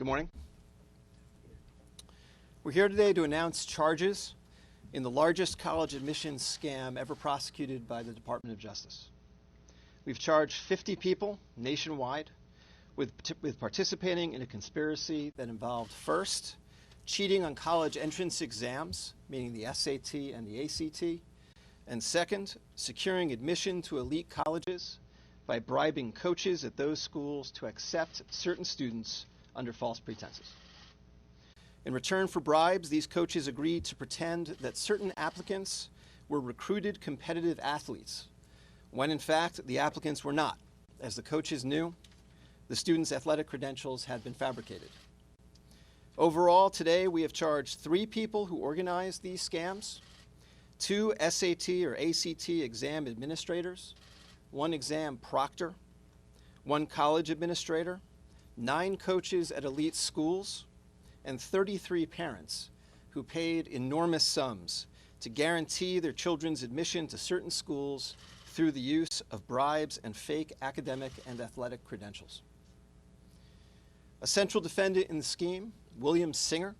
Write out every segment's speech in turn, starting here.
Good morning. We're here today to announce charges in the largest college admissions scam ever prosecuted by the Department of Justice. We've charged 50 people nationwide with participating in a conspiracy that involved, first, cheating on college entrance exams, meaning the SAT and the ACT, and second, securing admission to elite colleges by bribing coaches at those schools to accept certain students under false pretenses. In return for bribes, these coaches agreed to pretend that certain applicants were recruited competitive athletes, when in fact the applicants were not. As the coaches knew, the students' athletic credentials had been fabricated. Overall, today we have charged 3 people who organized these scams, 2 SAT or ACT exam administrators, 1 exam proctor, 1 college administrator, 9 coaches at elite schools, and 33 parents who paid enormous sums to guarantee their children's admission to certain schools through the use of bribes and fake academic and athletic credentials. A central defendant in the scheme, William Singer,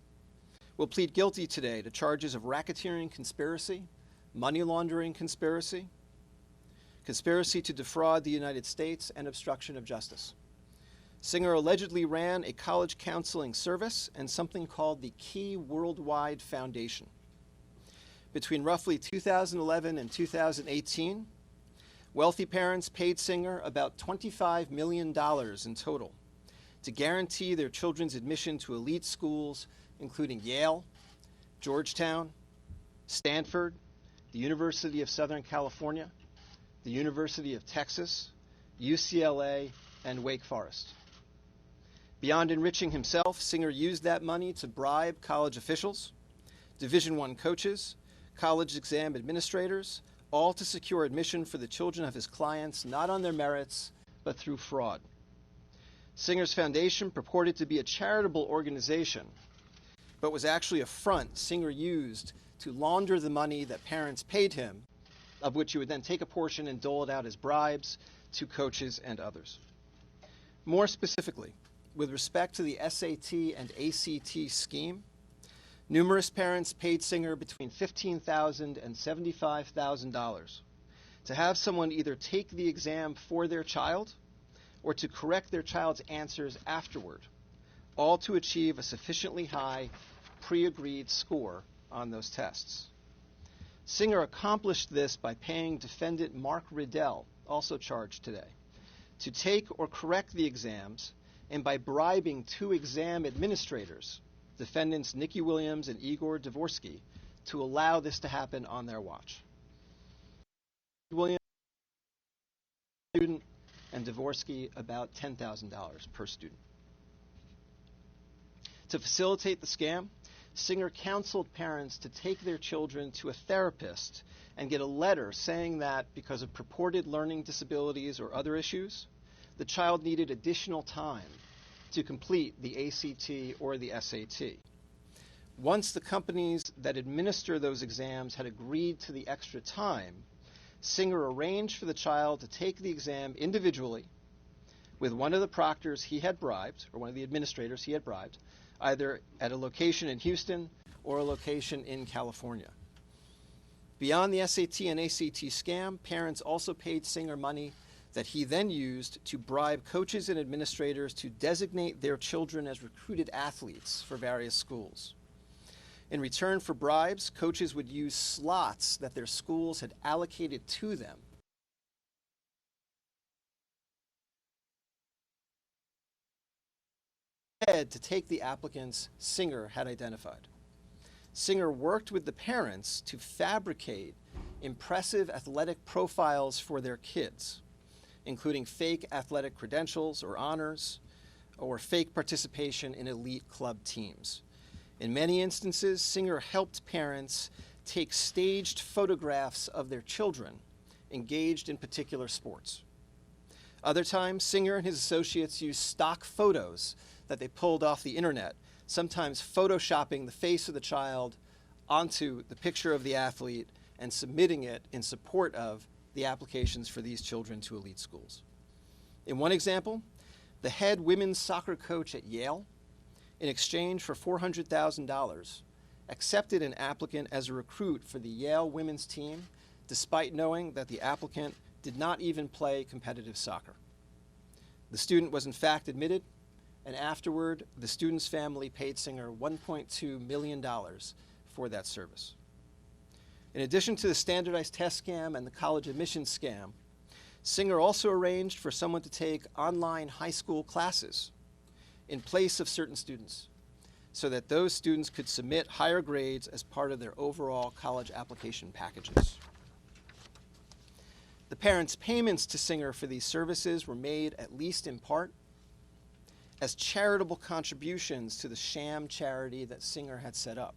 will plead guilty today to charges of racketeering conspiracy, money laundering conspiracy, conspiracy to defraud the United States, and obstruction of justice. Singer allegedly ran a college counseling service and something called the Key Worldwide Foundation. Between roughly 2011 and 2018, wealthy parents paid Singer about $25 million in total to guarantee their children's admission to elite schools, including Yale, Georgetown, Stanford, the University of Southern California, the University of Texas, UCLA, and Wake Forest. Beyond enriching himself, Singer used that money to bribe college officials, Division I coaches, college exam administrators, all to secure admission for the children of his clients, not on their merits, but through fraud. Singer's foundation purported to be a charitable organization, but was actually a front Singer used to launder the money that parents paid him, of which he would then take a portion and dole it out as bribes to coaches and others. More specifically, with respect to the SAT and ACT scheme, numerous parents paid Singer between $15,000 and $75,000 to have someone either take the exam for their child or to correct their child's answers afterward, all to achieve a sufficiently high pre-agreed score on those tests. Singer accomplished this by paying defendant Mark Riddell, also charged today, to take or correct the exams, and by bribing 2 exam administrators, defendants Nikki Williams and Igor Dvorsky, to allow this to happen on their watch. Williams student and Dvorsky about $10,000 per student. To facilitate the scam, Singer counseled parents to take their children to a therapist and get a letter saying that because of purported learning disabilities or other issues, the child needed additional time to complete the ACT or the SAT. Once the companies that administer those exams had agreed to the extra time, Singer arranged for the child to take the exam individually with one of the proctors he had bribed, or one of the administrators he had bribed, either at a location in Houston or a location in California. Beyond the SAT and ACT scam, parents also paid Singer money that he then used to bribe coaches and administrators to designate their children as recruited athletes for various schools. In return for bribes, coaches would use slots that their schools had allocated to them to take the applicants Singer had identified. Singer worked with the parents to fabricate impressive athletic profiles for their kids, including fake athletic credentials or honors, or fake participation in elite club teams. In many instances, Singer helped parents take staged photographs of their children engaged in particular sports. Other times, Singer and his associates used stock photos that they pulled off the internet, sometimes photoshopping the face of the child onto the picture of the athlete and submitting it in support of the applications for these children to elite schools. In one example, the head women's soccer coach at Yale in exchange for $400,000, accepted an applicant as a recruit for the Yale women's team, despite knowing that the applicant did not even play competitive soccer. The student was in fact admitted, and afterward, the student's family paid Singer $1.2 million for that service. In addition to the standardized test scam and the college admissions scam, Singer also arranged for someone to take online high school classes in place of certain students, so that those students could submit higher grades as part of their overall college application packages. The parents' payments to Singer for these services were made, at least in part, as charitable contributions to the sham charity that Singer had set up.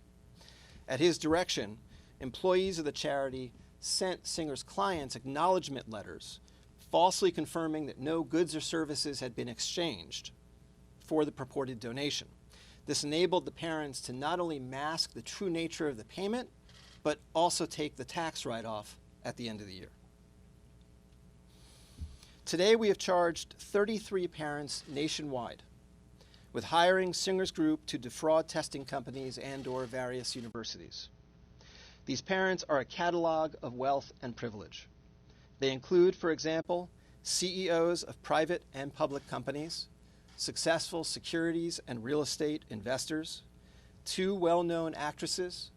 At his direction, employees of the charity sent Singer's clients acknowledgement letters, falsely confirming that no goods or services had been exchanged for the purported donation. This enabled the parents to not only mask the true nature of the payment, but also take the tax write-off at the end of the year. Today, we have charged 33 parents nationwide with hiring Singer's group to defraud testing companies and/or various universities. These parents are a catalog of wealth and privilege. They include, for example, CEOs of private and public companies, successful securities and real estate investors, 2 well-known actresses,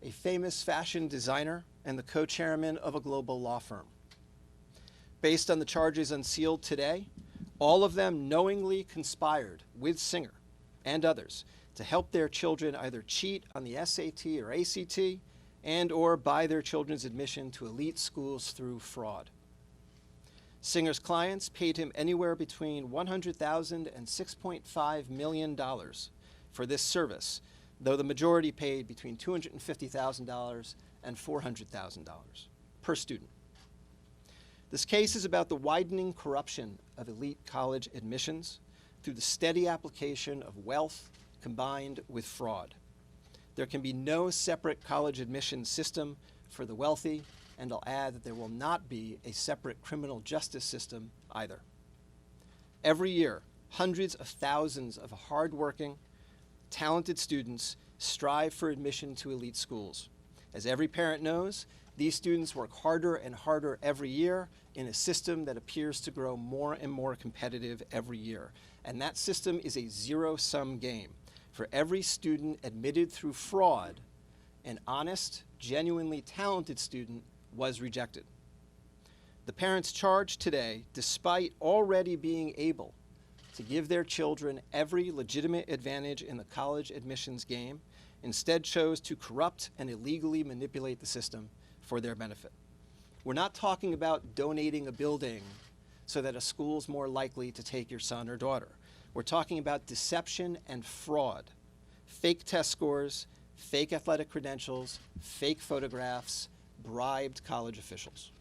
a famous fashion designer, and the co-chairman of a global law firm. Based on the charges unsealed today, all of them knowingly conspired with Singer and others to help their children either cheat on the SAT or ACT and/or buy their children's admission to elite schools through fraud. Singer's clients paid him anywhere between $100,000 and $6.5 million for this service, though the majority paid between $250,000 and $400,000 per student. This case is about the widening corruption of elite college admissions through the steady application of wealth combined with fraud. There can be no separate college admissions system for the wealthy, and I'll add that there will not be a separate criminal justice system either. Every year, hundreds of thousands of hardworking, talented students strive for admission to elite schools. As every parent knows, these students work harder and harder every year in a system that appears to grow more and more competitive every year. And that system is a zero-sum game. For every student admitted through fraud, an honest, genuinely talented student was rejected. The parents charged today, despite already being able to give their children every legitimate advantage in the college admissions game, instead chose to corrupt and illegally manipulate the system for their benefit. We're not talking about donating a building so that a school's more likely to take your son or daughter. We're talking about deception and fraud, fake test scores, fake athletic credentials, fake photographs, bribed college officials.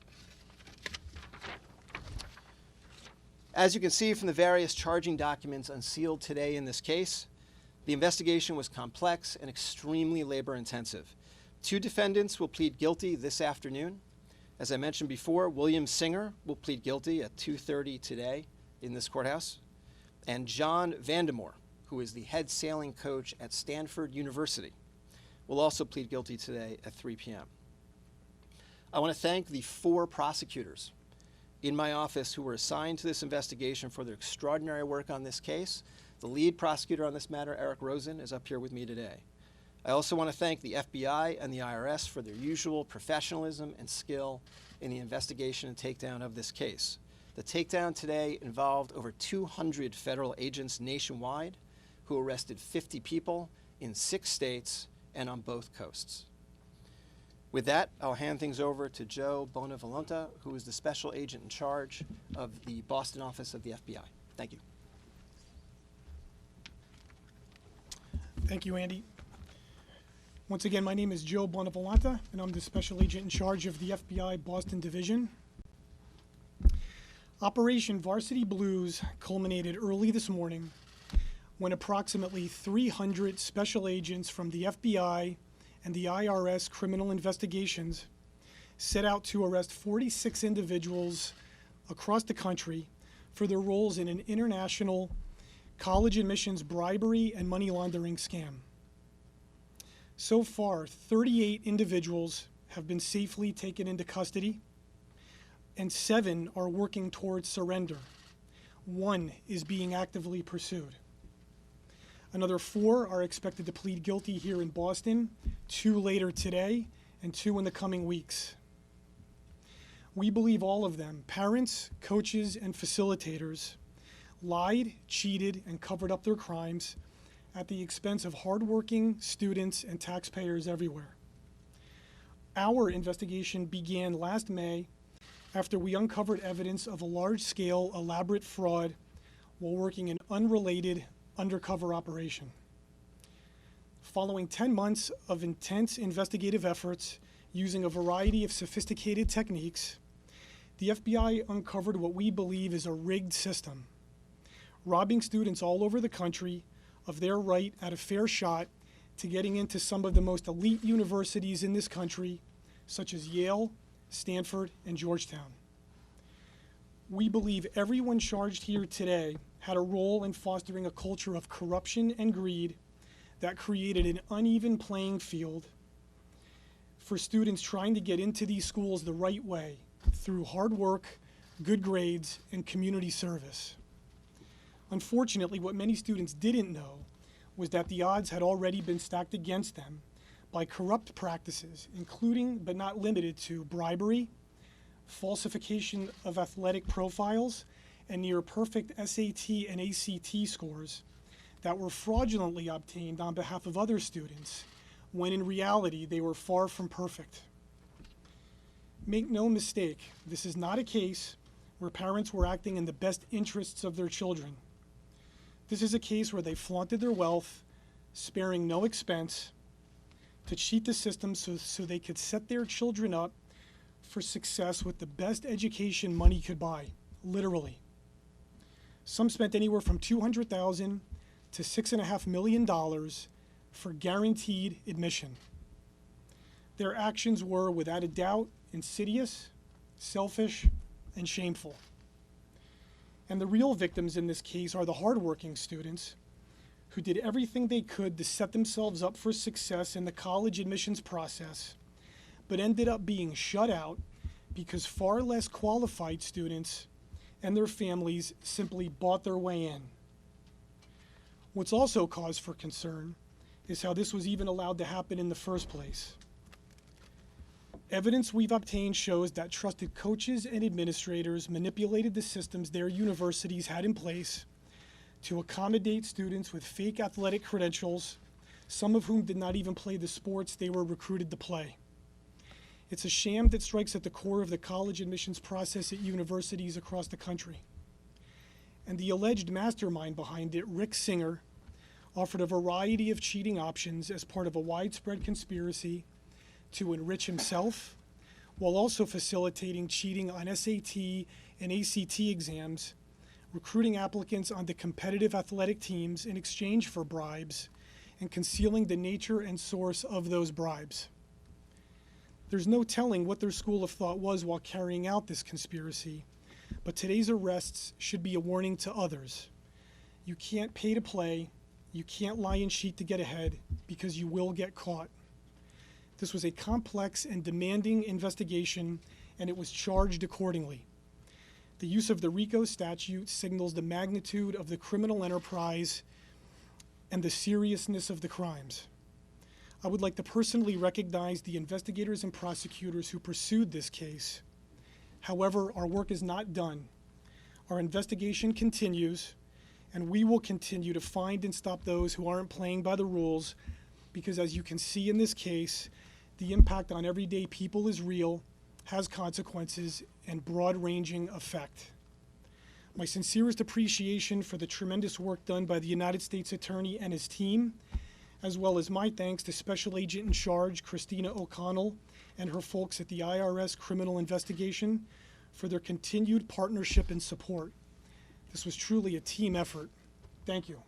As you can see from the various charging documents unsealed today in this case, the investigation was complex and extremely labor-intensive. 2 defendants will plead guilty this afternoon. As I mentioned before, William Singer will plead guilty at 2:30 today in this courthouse, and John Vandemore, who is the head sailing coach at Stanford University, will also plead guilty today at 3 p.m. I want to thank the 4 prosecutors in my office who were assigned to this investigation for their extraordinary work on this case. The lead prosecutor on this matter, Eric Rosen, is up here with me today. I also want to thank the FBI and the IRS for their usual professionalism and skill in the investigation and takedown of this case. The takedown today involved over 200 federal agents nationwide who arrested 50 people in 6 states and on both coasts. With that, I'll hand things over to Joe Bonavolonta, who is the special agent in charge of the Boston office of the FBI. Thank you. Thank you, Andy. Once again, my name is Joe Bonavolonta, and I'm the special agent in charge of the FBI Boston Division. Operation Varsity Blues culminated early this morning when approximately 300 special agents from the FBI and the IRS criminal investigations set out to arrest 46 individuals across the country for their roles in an international college admissions bribery and money laundering scam. So far, 38 individuals have been safely taken into custody, and 7 are working towards surrender. 1 is being actively pursued. Another 4 are expected to plead guilty here in Boston, 2 later today, and 2 in the coming weeks. We believe all of them, parents, coaches, and facilitators, lied, cheated, and covered up their crimes at the expense of hardworking students and taxpayers everywhere. Our investigation began last May after we uncovered evidence of a large-scale, elaborate fraud while working an unrelated undercover operation. Following 10 months of intense investigative efforts using a variety of sophisticated techniques, the FBI uncovered what we believe is a rigged system, robbing students all over the country of their right at a fair shot to getting into some of the most elite universities in this country, such as Yale, Stanford, and Georgetown. We believe everyone charged here today had a role in fostering a culture of corruption and greed that created an uneven playing field for students trying to get into these schools the right way through hard work, good grades, and community service. Unfortunately, what many students didn't know was that the odds had already been stacked against them by corrupt practices, including but not limited to bribery, falsification of athletic profiles, and near perfect SAT and ACT scores that were fraudulently obtained on behalf of other students, when in reality they were far from perfect. Make no mistake, this is not a case where parents were acting in the best interests of their children. This is a case where they flaunted their wealth, sparing no expense, to cheat the system so they could set their children up for success with the best education money could buy, literally. Some spent anywhere from $200,000 to $6.5 million for guaranteed admission. Their actions were, without a doubt, insidious, selfish, and shameful. And the real victims in this case are the hardworking students who did everything they could to set themselves up for success in the college admissions process, but ended up being shut out because far less qualified students and their families simply bought their way in. What's also cause for concern is how this was even allowed to happen in the first place. Evidence we've obtained shows that trusted coaches and administrators manipulated the systems their universities had in place to accommodate students with fake athletic credentials, some of whom did not even play the sports they were recruited to play. It's a sham that strikes at the core of the college admissions process at universities across the country. And the alleged mastermind behind it, Rick Singer, offered a variety of cheating options as part of a widespread conspiracy to enrich himself, while also facilitating cheating on SAT and ACT exams, recruiting applicants onto competitive athletic teams in exchange for bribes, and concealing the nature and source of those bribes. There's no telling what their school of thought was while carrying out this conspiracy, but today's arrests should be a warning to others. You can't pay to play, you can't lie and cheat to get ahead, because you will get caught. This was a complex and demanding investigation, and it was charged accordingly. The use of the RICO statute signals the magnitude of the criminal enterprise and the seriousness of the crimes. I would like to personally recognize the investigators and prosecutors who pursued this case. However, our work is not done. Our investigation continues, and we will continue to find and stop those who aren't playing by the rules, because as you can see in this case, the impact on everyday people is real, has consequences, and broad-ranging effect. My sincerest appreciation for the tremendous work done by the United States Attorney and his team, as well as my thanks to Special Agent in Charge Christina O'Connell and her folks at the IRS Criminal Investigation for their continued partnership and support. This was truly a team effort. Thank you.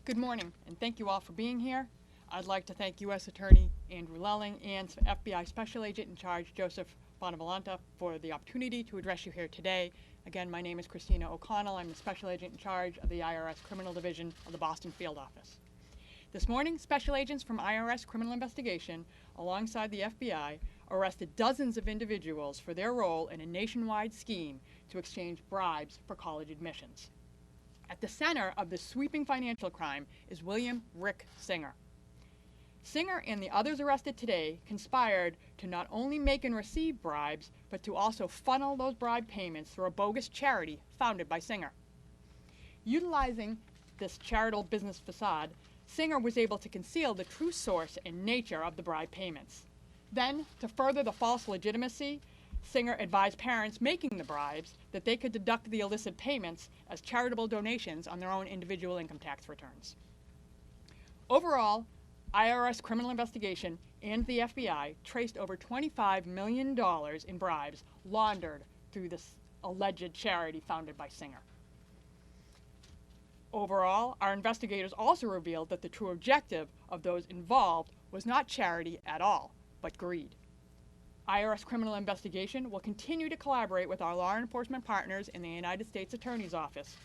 Good morning, and thank you all for being here. I'd like to thank U.S. Attorney Andrew Loughlin, and FBI Special Agent in Charge Joseph Bonavolanta for the opportunity to address you here today. Again, my name is Christina O'Connell. I'm the Special Agent in Charge of the IRS Criminal Division of the Boston Field Office. This morning, special agents from IRS Criminal Investigation, alongside the FBI, arrested dozens of individuals for their role in a nationwide scheme to exchange bribes for college admissions. At the center of this sweeping financial crime is William Rick Singer. Singer and the others arrested today conspired to not only make and receive bribes, but to also funnel those bribe payments through a bogus charity founded by Singer. Utilizing this charitable business facade, Singer was able to conceal the true source and nature of the bribe payments. Then, to further the false legitimacy, Singer advised parents making the bribes that they could deduct the illicit payments as charitable donations on their own individual income tax returns. Overall, IRS Criminal Investigation and the FBI traced over $25 million in bribes laundered through this alleged charity founded by Singer. Overall, our investigators also revealed that the true objective of those involved was not charity at all, but greed. IRS Criminal Investigation will continue to collaborate with our law enforcement partners in the United States Attorney's Office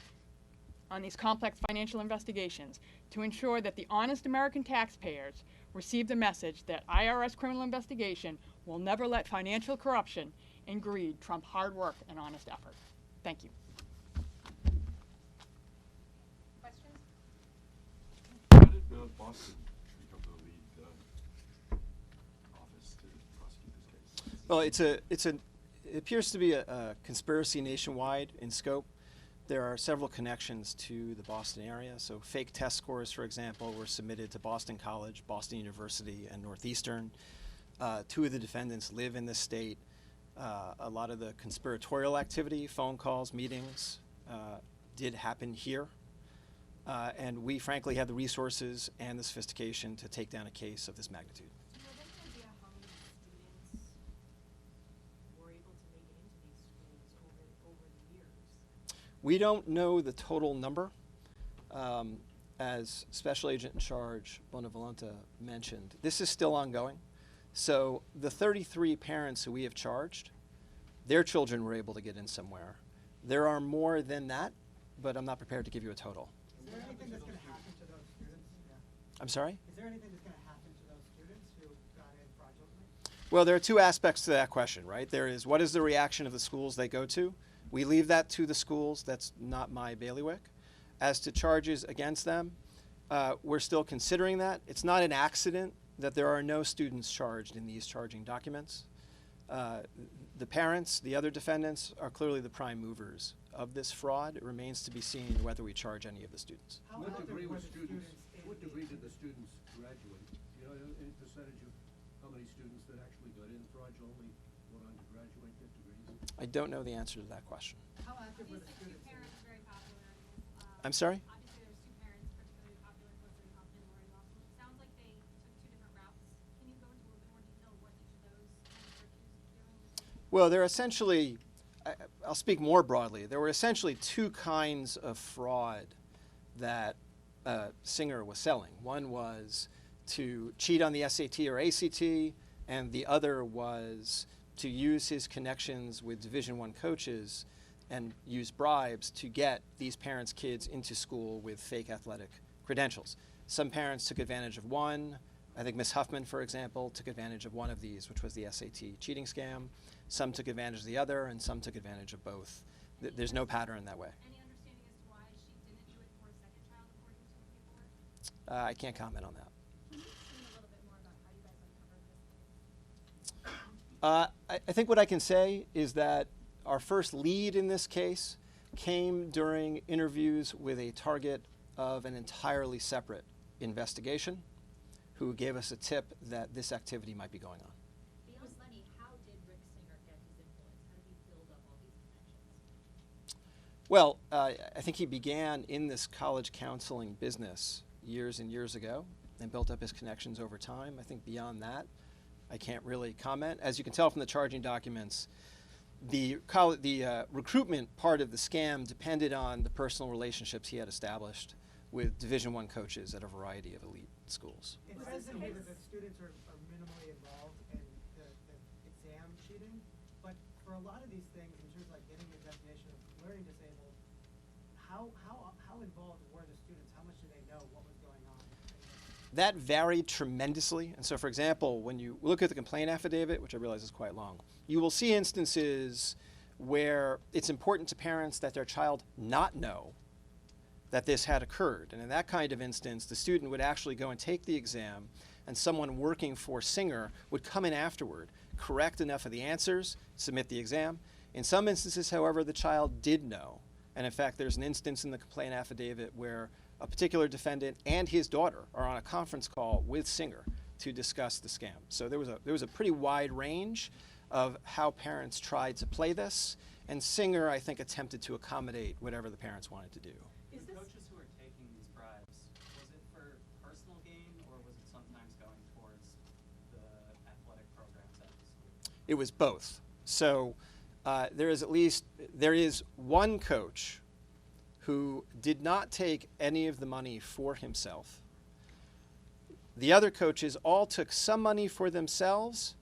on these complex financial investigations to ensure that the honest American taxpayers receive the message that IRS Criminal Investigation will never let financial corruption and greed trump hard work and honest effort. Thank you. Questions? How did Boston become the lead office to prosecute this case? Well, it appears to be a conspiracy nationwide in scope. There are several connections to the Boston area. So fake test scores, for example, were submitted to Boston College, Boston University, and Northeastern. Two of the defendants live in this state. A lot of the conspiratorial activity, phone calls, meetings, did happen here. And we frankly had the resources and the sophistication to take down a case of this magnitude. Do you have any idea how many students were able to make it into these schools over the years? We don't know the total number. As Special Agent in Charge Bonavolanta mentioned, this is still ongoing. So the 33 parents who we have charged, their children were able to get in somewhere. There are more than that, but I'm not prepared to give you a total. Is there anything that's going to happen to those students? Yeah. I'm sorry? Is there anything that's going to happen to those students who got in fraudulently? Well, there are two aspects to that question, right? There is what is the reaction of the schools they go to? We leave that to the schools. That's not my bailiwick. As to charges against them, we're still considering that. It's not an accident that there are no students charged in these charging documents. The parents, the other defendants, are clearly the prime movers of this fraud. It remains to be seen whether we charge any of the students. How What active degree were was the students, in what the- degree did the students graduate? Do you know any percentage of how many students that actually got in fraudulently went on to graduate their degrees? I don't know the answer to that question. How active were the Obviously, two students? parents are very popular. I'm sorry? Obviously, there's two parents particularly popular, Felicity Huffman and Loughlin. Sounds like they took two different routes. Can you go into a little bit more detail what each of those parents were accused of doing? Well, they're essentially, I'll speak more broadly. There were essentially two kinds of fraud that Singer was selling. One was to cheat on the SAT or ACT, and the other was to use his connections with Division I coaches and use bribes to get these parents' kids into school with fake athletic credentials. Some parents took advantage of one. I think Ms. Huffman, for example, took advantage of one of these, which was the SAT cheating scam. Some took advantage of the other, and some took advantage of both. There's no pattern that way. Any understanding as to why she didn't do it for a second child according to the paperwork? I can't comment on that. Can you explain a little bit more about how you guys uncovered this case? I think what I can say is that our first lead in this case came during interviews with a target of an entirely separate investigation who gave us a tip that this activity might be going on. Beyond money, how did Rick Singer get his influence? How did he build up all these connections? Well, I think he began in this college counseling business years and years ago and built up his connections over time. I think beyond that, I can't really comment. As you can tell from the charging documents, the recruitment part of the scam depended on the personal relationships he had established with Division I coaches at a variety of elite schools. It says in here that the students are how involved were the students? How much did they know what was going on? That varied tremendously. And so, for example, when you look at the complaint affidavit, which I realize is quite long, you will see instances where it's important to parents that their child not know that this had occurred. And in that kind of instance, the student would actually go and take the exam, and someone working for Singer would come in afterward, correct enough of the answers, submit the exam. In some instances, however, the child did know. And in fact, there's an instance in the complaint affidavit where a particular defendant and his daughter are on a conference call with Singer to discuss the scam. So there was a pretty wide range of how parents tried to play this, and Singer, I think, attempted to accommodate whatever the parents wanted to do. Is the coaches who are taking these bribes, was it for personal gain, or was it sometimes going towards the athletic programs at the school? It was both. So there is one coach who did not take any of the money for himself. The other coaches all took some money for themselves.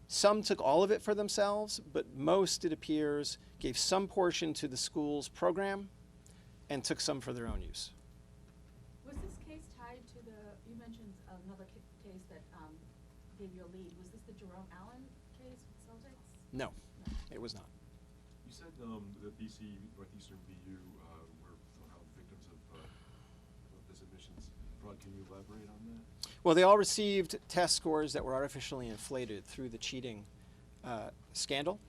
Some took all of it for themselves, but most, it appears, gave some portion to the school's program and took some for their own use. Was this case tied to you mentioned another case that gave you a lead. Was this the Jerome Allen case with Celtics? No, it was not. You said the BC Northeastern BU were somehow victims of this admissions fraud. Can you elaborate on that? Well, they all received test scores that were artificially inflated through the cheating scandal.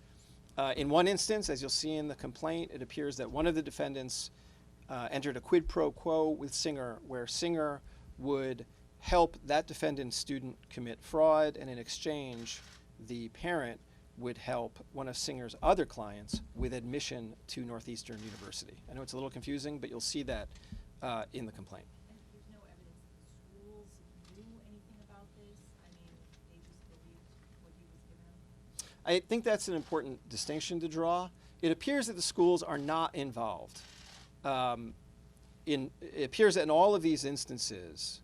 In one instance, as you'll see in the complaint, it appears that one of the defendants entered a quid pro quo with Singer, where Singer would help that defendant's student commit fraud, and in exchange, the parent would help one of Singer's other clients with admission to Northeastern University. I know it's a little confusing, but you'll see that in the complaint. And there's no evidence that the schools knew anything about this? I mean, they just believed what he was giving them? I think that's an important distinction to draw. It appears that the schools are not involved. It appears that in all of these instances,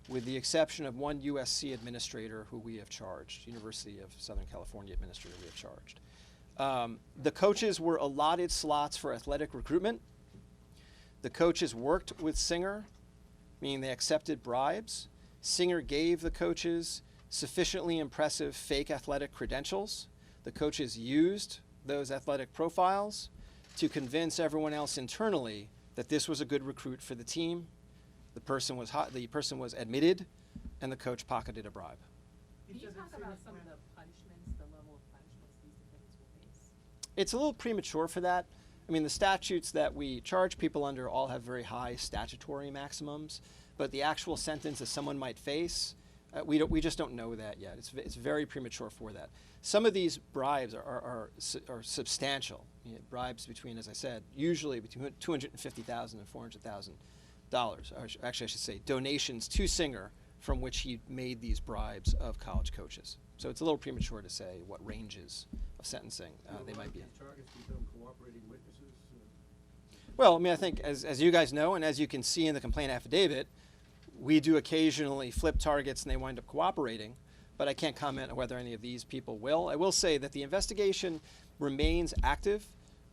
with the exception of one USC administrator who we have charged, University of Southern California administrator we have charged, the coaches were allotted slots for athletic recruitment. The coaches worked with Singer, meaning they accepted bribes. Singer gave the coaches sufficiently impressive fake athletic credentials. The coaches used those athletic profiles to convince everyone else internally that this was a good recruit for the team. The person was admitted, and the coach pocketed a bribe. Can you talk about some of the punishments, the level of punishments these defendants will face? It's a little premature for that. I mean, the statutes that we charge people under all have very high statutory maximums, but the actual sentence that someone might face, we just don't know that yet. It's very premature for that. Some of these bribes are substantial. You know, bribes between, as I said, usually between $250,000 and $400,000. Actually, I should say donations to Singer from which he made these bribes of college coaches. So it's a little premature to say what ranges of sentencing they might be in. These targets become cooperating witnesses? Well, I mean, I think as you guys know, and as you can see in the complaint affidavit, we do occasionally flip targets and they wind up cooperating, but I can't comment on whether any of these people will. I will say that the investigation remains active.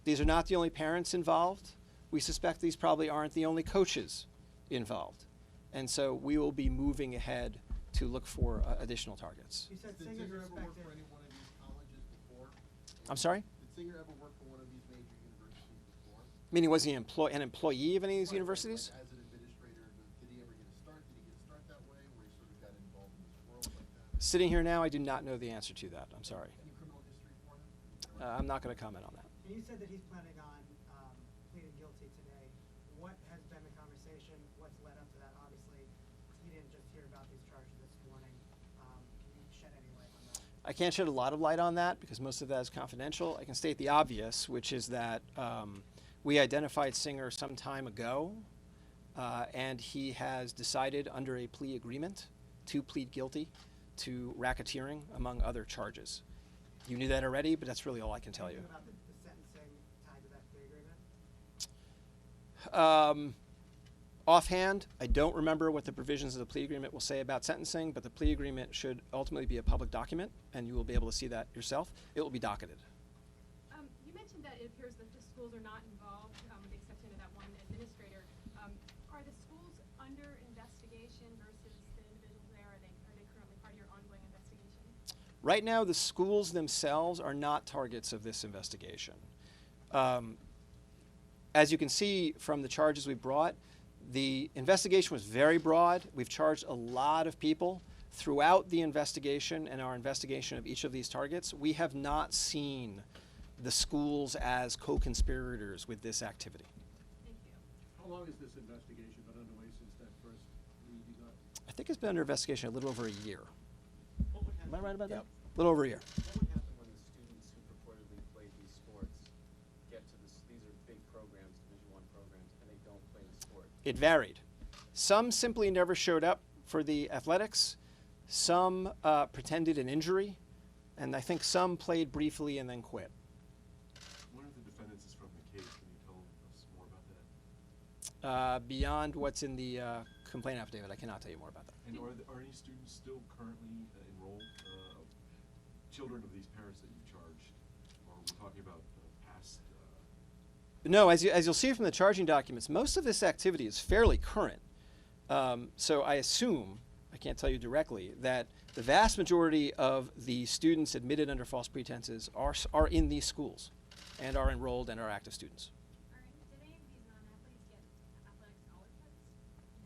These are not the only parents involved. We suspect these probably aren't the only coaches involved. And so we will be moving ahead to look for additional targets. You said Did Singer Singer ever work suspected. for any one of these colleges before? I'm sorry? Did Singer ever work for one of these major universities before? Meaning, was he an employee of any of these universities? Like as an administrator, did he ever get a start? Did he get a start that way, where he sort of got involved in this world like that? Sitting here now, I do not know the answer to that. I'm sorry. Any criminal history for him? I'm not going to comment on that. And you said that he's planning on pleading guilty today. What has been the conversation? What's led up to that? Obviously, he didn't just hear about these charges this morning. Can you shed any light on that? I can't shed a lot of light on that because most of that is confidential. I can state the obvious, which is that we identified Singer some time ago, and he has decided under a plea agreement to plead guilty to racketeering, among other charges. You knew that already, but that's really all I can tell you. Anything about the sentencing tied to that plea agreement? Offhand, I don't remember what the provisions of the plea agreement will say about sentencing, but the plea agreement should ultimately be a public document, and you will be able to see that yourself. It will be docketed. You mentioned that it appears that the schools are not involved, with the exception of that one administrator. Are the schools under investigation versus the individuals there? Are they currently part of your ongoing investigation? Right now, the schools themselves are not targets of this investigation. As you can see from the charges we brought, the investigation was very broad. We've charged a lot of people throughout the investigation and our investigation of each of these targets. We have not seen the schools as co-conspirators with this activity. Thank you. How long has this investigation been underway since that first lead you got? I think it's been under investigation a little over a year. Am I right about that? Yep. A little over a year. What would happen when the students who purportedly played these sports get to this? These are big programs, Division I programs, and they don't play the sport. It varied. Some simply never showed up for the athletics. Some pretended an injury, and I think some played briefly and then quit. One of the defendants is from the case. Can you tell us more about that? Beyond what's in the complaint affidavit, I cannot tell you more about that. And are any students still currently enrolled, children of these parents that you've charged? Or are we talking about past? No, as you'll see from the charging documents, most of this activity is fairly current. So I assume, I can't tell you directly, that the vast majority of the students admitted under false pretenses are in these schools and are enrolled and are active students. All right. Did any of these non-athletes get athletic scholarships in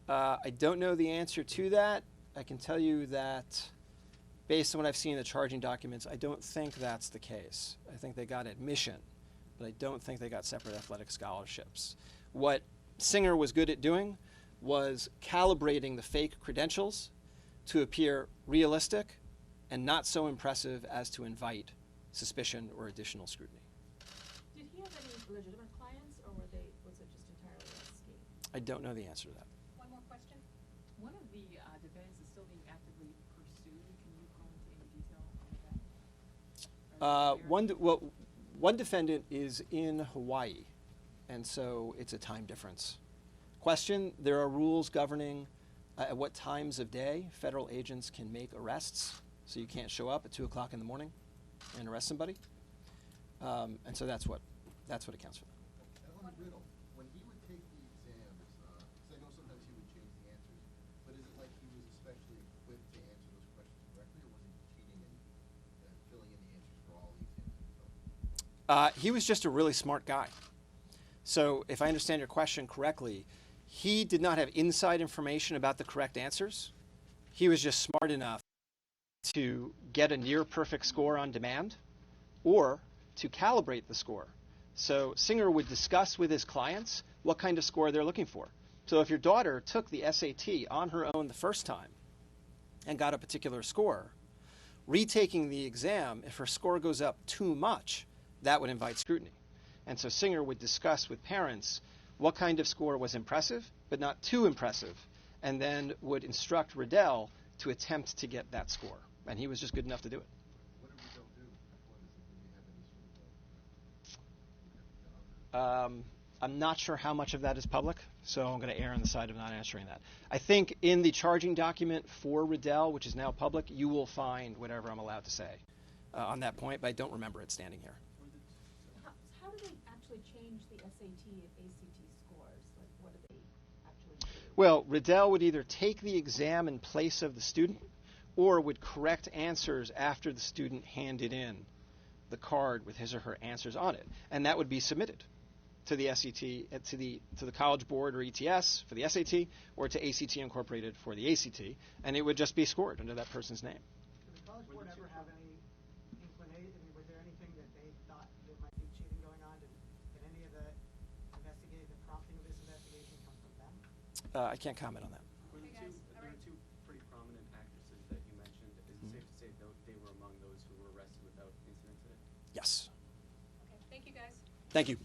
addition? I don't know the answer to that. I can tell you that based on what I've seen in the charging documents, I don't think that's the case. I think they got admission, but I don't think they got separate athletic scholarships. What Singer was good at doing was calibrating the fake credentials to appear realistic and not so impressive as to invite suspicion or additional scrutiny. Did he have any legitimate clients, or was it just entirely a scheme? I don't know the answer to that. One more question. One of the defendants is still being actively pursued. Can you go into any detail on that? One defendant is in Hawaii, and so it's a time difference. Question, there are rules governing at what times of day federal agents can make arrests, so you can't show up at 2 o'clock in the morning and arrest somebody. And so that's what accounts for that. And on the riddle, when he would take the exams, because I know sometimes he would change the answers, but is it like he was especially equipped to answer those questions correctly, or was he cheating and filling in the answers for all the exams? He was just a really smart guy. So if I understand your question correctly, he did not have inside information about the correct answers. He was just smart enough to get a near perfect score on demand or to calibrate the score. So Singer would discuss with his clients what kind of score they're looking for. So if your daughter took the SAT on her own the first time and got a particular score, retaking the exam, if her score goes up too much, that would invite scrutiny. And so Singer would discuss with parents what kind of score was impressive, but not too impressive, and then would instruct Riddell to attempt to get that score. And he was just good enough to do it. What did Riddell do? What is it? Did he have any sort of job? I'm not sure how much of that is public, so I'm going to err on the side of not answering that. I think in the charging document for Riddell, which is now public, you will find whatever I'm allowed to say on that point, but I don't remember it standing here. How do they actually change the SAT and ACT scores? Like, what do they actually do? Well, Riddell would either take the exam in place of the student or would correct answers after the student handed in the card with his or her answers on it. And that would be submitted to the SAT, to the College Board or ETS for the SAT, or to ACT Incorporated for the ACT, and it would just be scored under that person's name. Did the College Board ever have any inclination? I mean, was there anything that they thought there might be cheating going on? Did any of the prompting of this investigation come from them? I can't comment on that. There are two pretty prominent actresses that you mentioned. Is it safe to say they were among those who were arrested without incident today? Yes. Okay. Thank you, guys. Thank you.